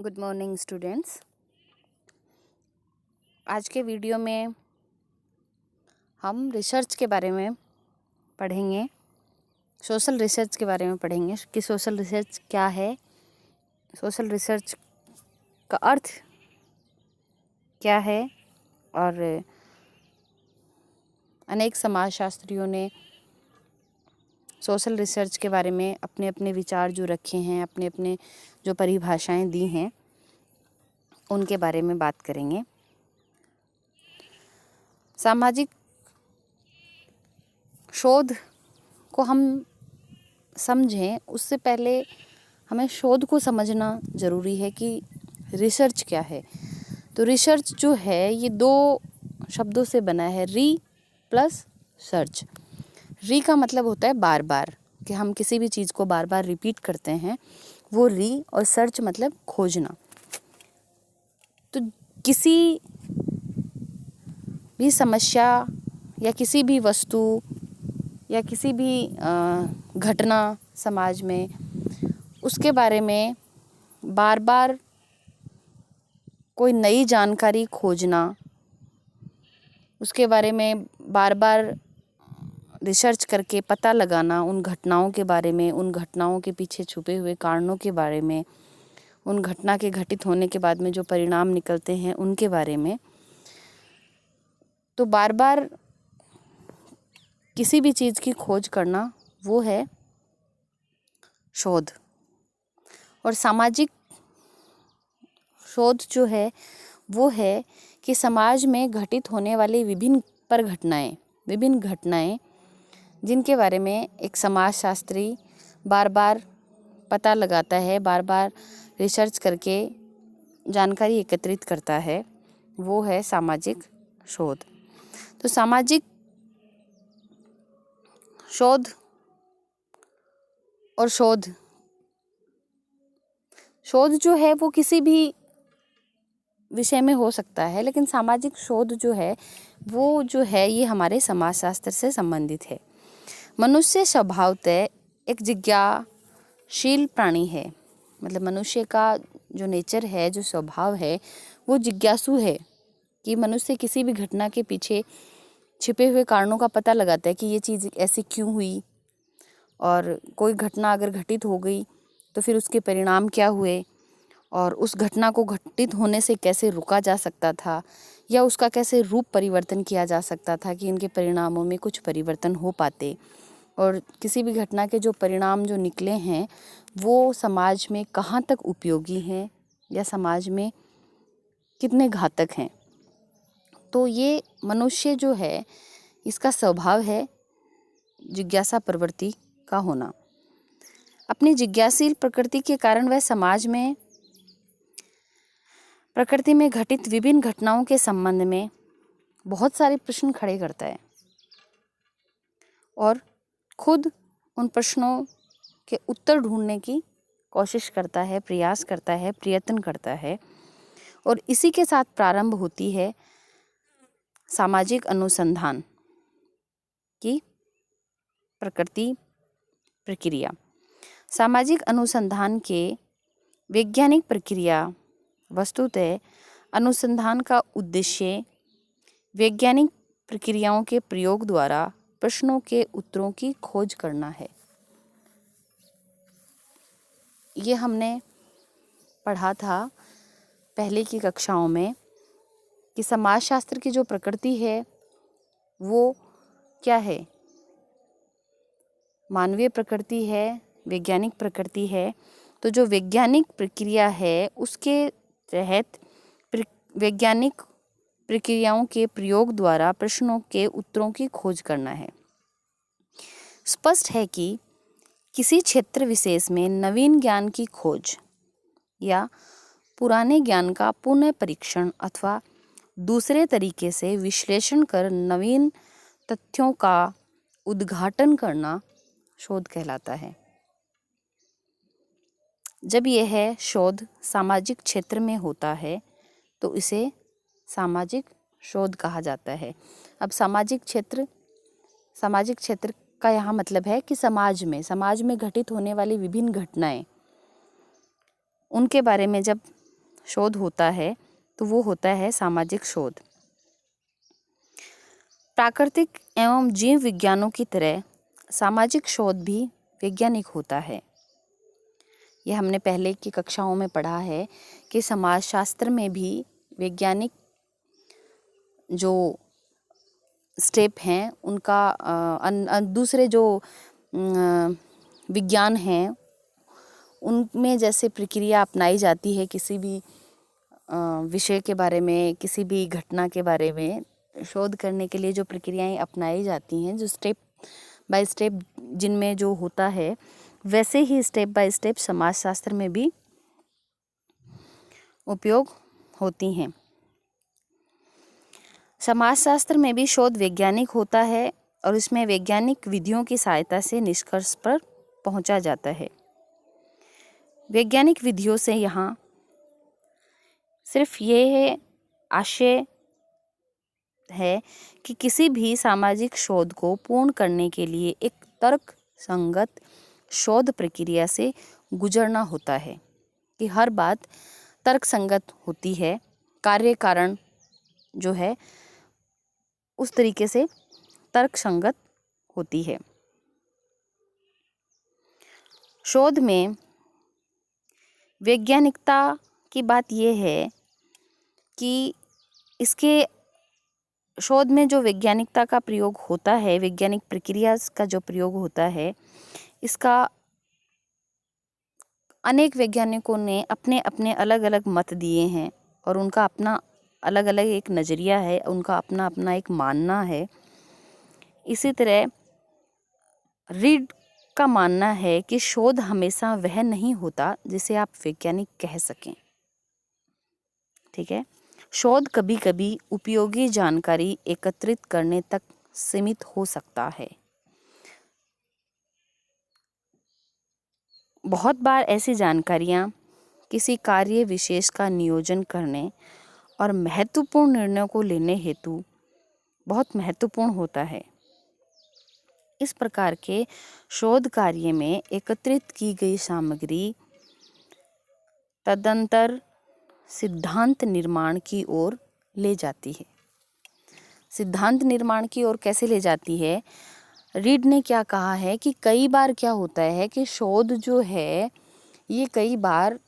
Good morning students. आज के video में हम रिसर्च के बारे में पढ़ेंगे, सोशल रिसर्च के बारे में पढ़ेंगे कि सोशल रिसर्च क्या है, सोशल रिसर्च का अर्थ क्या है। और अनेक समाजशास्त्रियों ने सोशल रिसर्च के बारे में अपने अपने विचार जो रखे हैं, अपने अपने जो परिभाषाएं दी हैं, उनके बारे में बात करेंगे। सामाजिक शोध को हम समझें उससे पहले हमें शोध को समझना ज़रूरी है कि रिसर्च क्या है। तो रिसर्च जो है ये दो शब्दों से बना है, री प्लस सर्च। री का मतलब होता है बार बार, कि हम किसी भी चीज़ को बार बार रिपीट करते हैं, वो री। और सर्च मतलब खोजना। तो किसी भी समस्या या किसी भी वस्तु या किसी भी घटना समाज में, उसके बारे में बार बार कोई नई जानकारी खोजना, उसके बारे में बार बार रिसर्च करके पता लगाना, उन घटनाओं के बारे में, उन घटनाओं के पीछे छुपे हुए कारणों के बारे में, उन घटना के घटित होने के बाद में जो परिणाम निकलते हैं उनके बारे में। तो बार बार किसी भी चीज़ की खोज करना वो है शोध। और सामाजिक शोध जो है वो है कि समाज में घटित होने वाली विभिन्न घटनाएं जिनके बारे में एक समाजशास्त्री बार बार पता लगाता है, बार बार रिसर्च करके जानकारी एकत्रित करता है, वो है सामाजिक शोध। तो सामाजिक शोध और शोध जो है वो किसी भी विषय में हो सकता है, लेकिन सामाजिक शोध जो है वो जो है ये हमारे समाजशास्त्र से संबंधित है। मनुष्य स्वभावतः एक जिज्ञाशील प्राणी है। मतलब मनुष्य का जो नेचर है, जो स्वभाव है, वो जिज्ञासु है कि मनुष्य किसी भी घटना के पीछे छिपे हुए कारणों का पता लगाता है कि ये चीज़ ऐसी क्यों हुई, और कोई घटना अगर घटित हो गई तो फिर उसके परिणाम क्या हुए, और उस घटना को घटित होने से कैसे रोका जा सकता था, या उसका कैसे रूप परिवर्तन किया जा सकता था कि इनके परिणामों में कुछ परिवर्तन हो पाते, और किसी भी घटना के जो परिणाम जो निकले हैं वो समाज में कहाँ तक उपयोगी हैं या समाज में कितने घातक हैं। तो ये मनुष्य जो है इसका स्वभाव है जिज्ञासा प्रवृत्ति का होना। अपनी जिज्ञासील प्रकृति के कारण वह समाज में प्रकृति में घटित विभिन्न घटनाओं के संबंध में बहुत सारे प्रश्न खड़े करता है और खुद उन प्रश्नों के उत्तर ढूंढने की कोशिश करता है, प्रयास करता है, प्रयत्न करता है। और इसी के साथ प्रारंभ होती है सामाजिक अनुसंधान की प्रकृति प्रक्रिया। सामाजिक अनुसंधान के वैज्ञानिक प्रक्रिया वस्तुतः अनुसंधान का उद्देश्य वैज्ञानिक प्रक्रियाओं के प्रयोग द्वारा प्रश्नों के उत्तरों की खोज करना है। ये हमने पढ़ा था पहले की कक्षाओं में कि समाजशास्त्र की जो प्रकृति है वो क्या है, मानवीय प्रकृति है, वैज्ञानिक प्रकृति है। तो जो वैज्ञानिक प्रक्रिया है उसके तहत वैज्ञानिक प्रक्रियाओं के प्रयोग द्वारा प्रश्नों के उत्तरों की खोज करना है। स्पष्ट है कि किसी क्षेत्र विशेष में नवीन ज्ञान की खोज या पुराने ज्ञान का पुनः परीक्षण अथवा दूसरे तरीके से विश्लेषण कर नवीन तथ्यों का उद्घाटन करना शोध कहलाता है। जब यह शोध सामाजिक क्षेत्र में होता है तो इसे सामाजिक शोध कहा जाता है। अब सामाजिक क्षेत्र का यहाँ मतलब है कि समाज में घटित होने वाली विभिन्न घटनाएं, उनके बारे में जब शोध होता है तो वो होता है सामाजिक शोध। प्राकृतिक एवं जीव विज्ञानों की तरह सामाजिक शोध भी वैज्ञानिक होता है। यह हमने पहले की कक्षाओं में पढ़ा है कि समाजशास्त्र में भी वैज्ञानिक जो स्टेप हैं उनका दूसरे जो विज्ञान हैं उनमें जैसे प्रक्रिया अपनाई जाती है किसी भी विषय के बारे में, किसी भी घटना के बारे में शोध करने के लिए जो प्रक्रियाएं अपनाई जाती हैं, जो स्टेप बाय स्टेप जिनमें जो होता है, वैसे ही स्टेप बाय स्टेप समाजशास्त्र में भी उपयोग होती हैं। समाजशास्त्र में भी शोध वैज्ञानिक होता है और इसमें वैज्ञानिक विधियों की सहायता से निष्कर्ष पर पहुंचा जाता है। वैज्ञानिक विधियों से यहाँ सिर्फ ये आशय है कि किसी भी सामाजिक शोध को पूर्ण करने के लिए एक तर्क संगत शोध प्रक्रिया से गुजरना होता है, कि हर बात तर्क संगत होती है, कार्य कारण जो है उस तरीके से तर्क संगत होती है। शोध में वैज्ञानिकता की बात यह है कि इसके शोध में जो वैज्ञानिकता का प्रयोग होता है, वैज्ञानिक प्रक्रिया का जो प्रयोग होता है, इसका अनेक वैज्ञानिकों ने अपने अपने अलग अलग मत दिए हैं और उनका अपना अलग अलग एक नज़रिया है, उनका अपना अपना एक मानना है। इसी तरह रीड का मानना है कि शोध हमेशा वह नहीं होता जिसे आप वैज्ञानिक कह सकें। ठीक है, शोध कभी कभी उपयोगी जानकारी एकत्रित करने तक सीमित हो सकता है। बहुत बार ऐसी जानकारियां किसी कार्य विशेष का नियोजन करने और महत्वपूर्ण निर्णयों को लेने हेतु बहुत महत्वपूर्ण होता है। इस प्रकार के शोध कार्य में एकत्रित की गई सामग्री तदंतर सिद्धांत निर्माण की ओर ले जाती है। सिद्धांत निर्माण की ओर कैसे ले जाती है? रीड ने क्या कहा है कि कई बार क्या होता है कि शोध जो है ये कई बार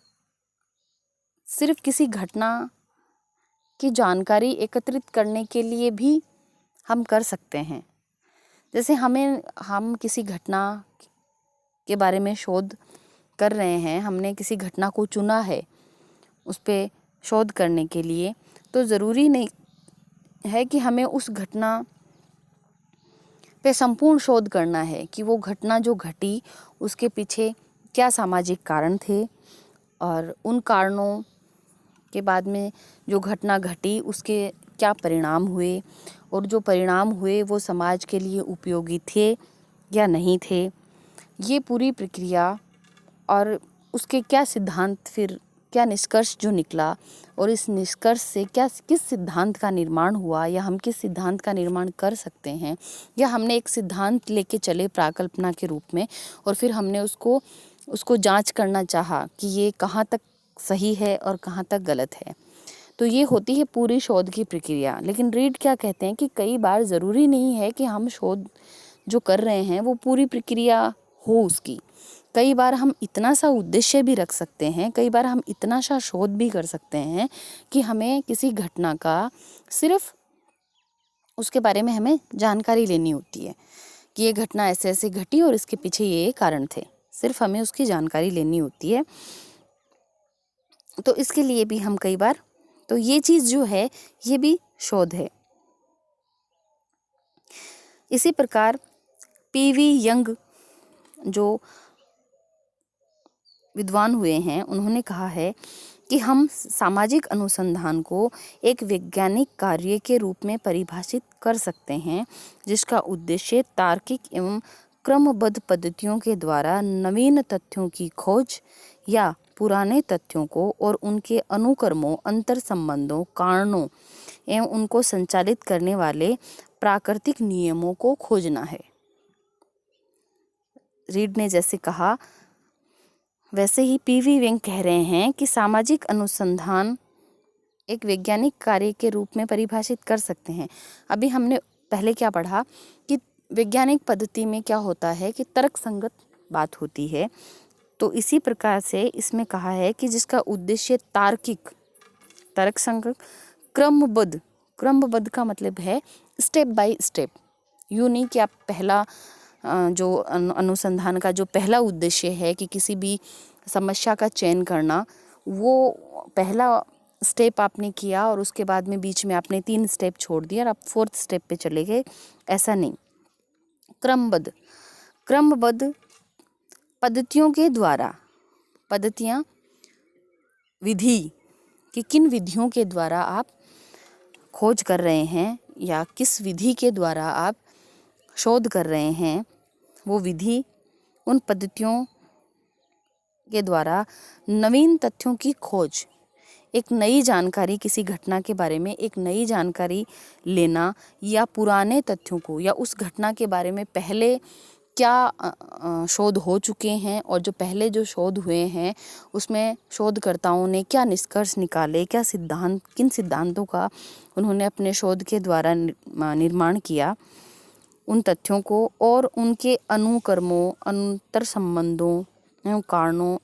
सिर्फ किसी घटना की जानकारी एकत्रित करने के लिए भी हम कर सकते हैं। जैसे हम किसी घटना के बारे में शोध कर रहे हैं, हमने किसी घटना को चुना है उस पर शोध करने के लिए, तो ज़रूरी नहीं है कि हमें उस घटना पे संपूर्ण शोध करना है कि वो घटना जो घटी उसके पीछे क्या सामाजिक कारण थे और उन कारणों के बाद में जो घटना घटी उसके क्या परिणाम हुए और जो परिणाम हुए वो समाज के लिए उपयोगी थे या नहीं थे। ये पूरी प्रक्रिया और उसके क्या सिद्धांत, फिर क्या निष्कर्ष जो निकला और इस निष्कर्ष से किस सिद्धांत का निर्माण हुआ या हम किस सिद्धांत का निर्माण कर सकते हैं, या हमने एक सिद्धांत लेके चले प्राकल्पना के रूप में और फिर हमने उसको जांच करना चाहा कि ये कहाँ तक सही है और कहाँ तक गलत है। तो ये होती है पूरी शोध की प्रक्रिया। लेकिन रीड क्या कहते हैं कि कई बार ज़रूरी नहीं है कि हम शोध जो कर रहे हैं वो पूरी प्रक्रिया हो उसकी। कई बार हम इतना सा उद्देश्य भी रख सकते हैं, कई बार हम इतना सा शोध भी कर सकते हैं कि हमें किसी घटना का सिर्फ उसके बारे में हमें जानकारी लेनी होती है कि ये घटना ऐसे ऐसे घटी और इसके पीछे ये कारण थे, सिर्फ हमें उसकी जानकारी लेनी होती है। तो इसके लिए भी हम कई बार, तो ये चीज़ जो है ये भी शोध है। इसी प्रकार पीवी यंग जो विद्वान हुए हैं उन्होंने कहा है कि हम सामाजिक अनुसंधान को एक वैज्ञानिक कार्य के रूप में परिभाषित कर सकते हैं जिसका उद्देश्य तार्किक एवं क्रमबद्ध पद्धतियों के द्वारा नवीन तथ्यों की खोज या पुराने तथ्यों को और उनके अनुक्रमों, अंतर संबंधों, कारणों एवं उनको संचालित करने वाले प्राकृतिक नियमों को खोजना है। रीड ने जैसे कहा, वैसे ही पीवी वेंग कह रहे हैं कि सामाजिक अनुसंधान एक वैज्ञानिक कार्य के रूप में परिभाषित कर सकते हैं। अभी हमने पहले क्या पढ़ा कि वैज्ञानिक पद्धति में क्या होता है कि तर्कसंगत बात होती है, तो इसी प्रकार से इसमें कहा है कि जिसका उद्देश्य तार्किक, तर्कसंगत, क्रमबद्ध का मतलब है स्टेप बाय स्टेप। यूँ नहीं कि आप पहला जो अनुसंधान का जो पहला उद्देश्य है कि किसी भी समस्या का चयन करना, वो पहला स्टेप आपने किया और उसके बाद में बीच में आपने 3 स्टेप छोड़ दिया और आप 4th स्टेप पे चले गए, ऐसा नहीं। क्रमबद्ध पद्धतियों के द्वारा, पद्धतियाँ विधि कि किन विधियों के द्वारा आप खोज कर रहे हैं या किस विधि के द्वारा आप शोध कर रहे हैं, वो विधि, उन पद्धतियों के द्वारा नवीन तथ्यों की खोज, एक नई जानकारी, किसी घटना के बारे में एक नई जानकारी लेना या पुराने तथ्यों को या उस घटना के बारे में पहले क्या शोध हो चुके हैं और जो पहले जो शोध हुए हैं उसमें शोधकर्ताओं ने क्या निष्कर्ष निकाले, क्या सिद्धांत, किन सिद्धांतों का उन्होंने अपने शोध के द्वारा निर्माण किया, उन तथ्यों को और उनके अनुकर्मों, अंतर संबंधों एवं कारणों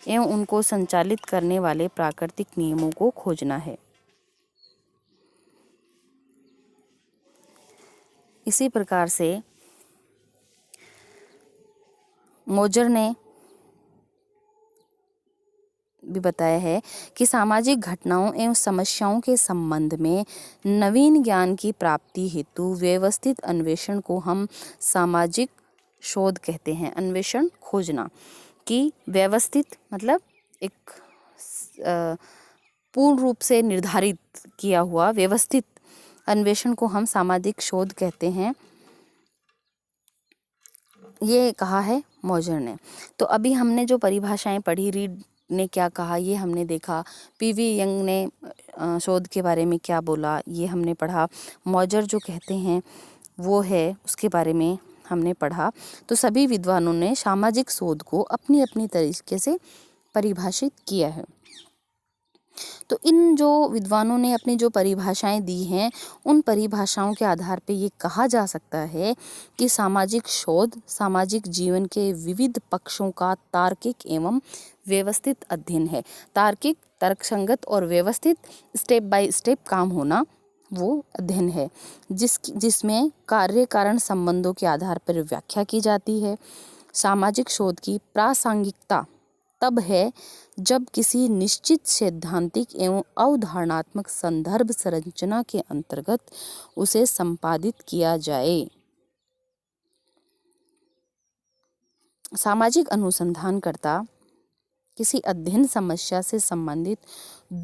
एवं उनको संचालित करने वाले प्राकृतिक नियमों को खोजना है। इसी प्रकार से मोजर ने भी बताया है कि सामाजिक घटनाओं एवं समस्याओं के संबंध में नवीन ज्ञान की प्राप्ति हेतु व्यवस्थित अन्वेषण को हम सामाजिक शोध कहते हैं। अन्वेषण, खोजना, कि व्यवस्थित मतलब एक पूर्ण रूप से निर्धारित किया हुआ व्यवस्थित अन्वेषण को हम सामाजिक शोध कहते हैं, ये कहा है मोजर ने। तो अभी हमने जो परिभाषाएं पढ़ी, रीड ने क्या कहा ये हमने देखा, पीवी यंग ने शोध के बारे में क्या बोला ये हमने पढ़ा, मोजर जो कहते हैं वो है उसके बारे में हमने पढ़ा। तो सभी विद्वानों ने सामाजिक शोध को अपनी अपनी तरीके से परिभाषित किया है। तो इन जो विद्वानों ने अपनी जो परिभाषाएं दी हैं, उन परिभाषाओं के आधार पे ये कहा जा सकता है कि सामाजिक शोध सामाजिक जीवन के विविध पक्षों का तार्किक एवं व्यवस्थित अध्ययन है। तार्किक, तर्कसंगत और व्यवस्थित स्टेप बाय स्टेप काम होना वो अध्ययन है, जिसमें कार्य कारण संबंधों के आधार पर व्याख्या की जाती है। सामाजिक शोध की प्रासंगिकता तब है जब किसी निश्चित सैद्धांतिक एवं अवधारणात्मक संदर्भ संरचना के अंतर्गत उसे संपादित किया जाए। सामाजिक अनुसंधानकर्ता किसी अध्ययन समस्या से संबंधित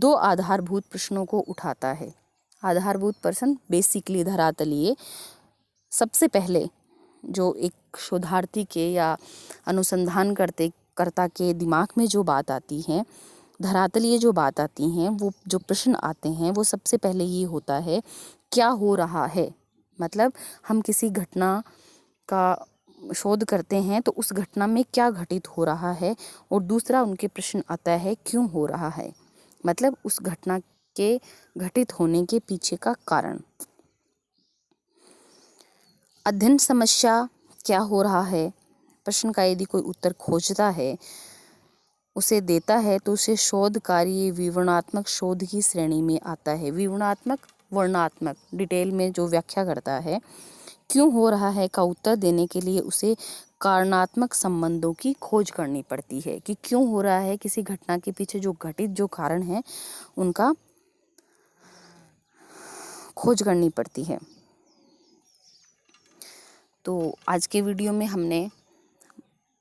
2 आधारभूत प्रश्नों को उठाता है। आधारभूत प्रश्न बेसिकली धरातलीय, सबसे पहले जो एक शोधार्थी के या अनुसंधानकर्ता के दिमाग में जो बात आती है, धरातलीय जो बात आती हैं, वो जो प्रश्न आते हैं वो सबसे पहले ये होता है क्या हो रहा है। मतलब हम किसी घटना का शोध करते हैं तो उस घटना में क्या घटित हो रहा है, और दूसरा उनके प्रश्न आता है क्यों हो रहा है, मतलब उस घटना के घटित होने के पीछे का कारण। अध्ययन समस्या क्या हो रहा है, प्रश्न का यदि कोई उत्तर खोजता है, उसे देता है तो उसे शोध कार्य विवरणात्मक शोध की श्रेणी में आता है। विवरणात्मक, वर्णनात्मक, डिटेल में जो व्याख्या करता है। क्यों हो रहा है का उत्तर देने के लिए उसे कारणात्मक संबंधों की खोज करनी पड़ती है कि क्यों हो रहा है, किसी घटना के पीछे जो घटित जो कारण है उनका खोज करनी पड़ती है। तो आज के वीडियो में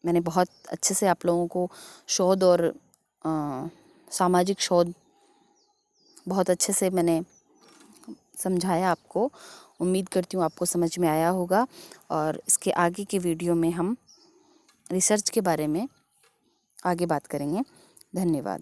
मैंने बहुत अच्छे से आप लोगों को शोध और सामाजिक शोध बहुत अच्छे से मैंने समझाया आपको। उम्मीद करती हूँ आपको समझ में आया होगा, और इसके आगे के वीडियो में हम रिसर्च के बारे में आगे बात करेंगे। धन्यवाद।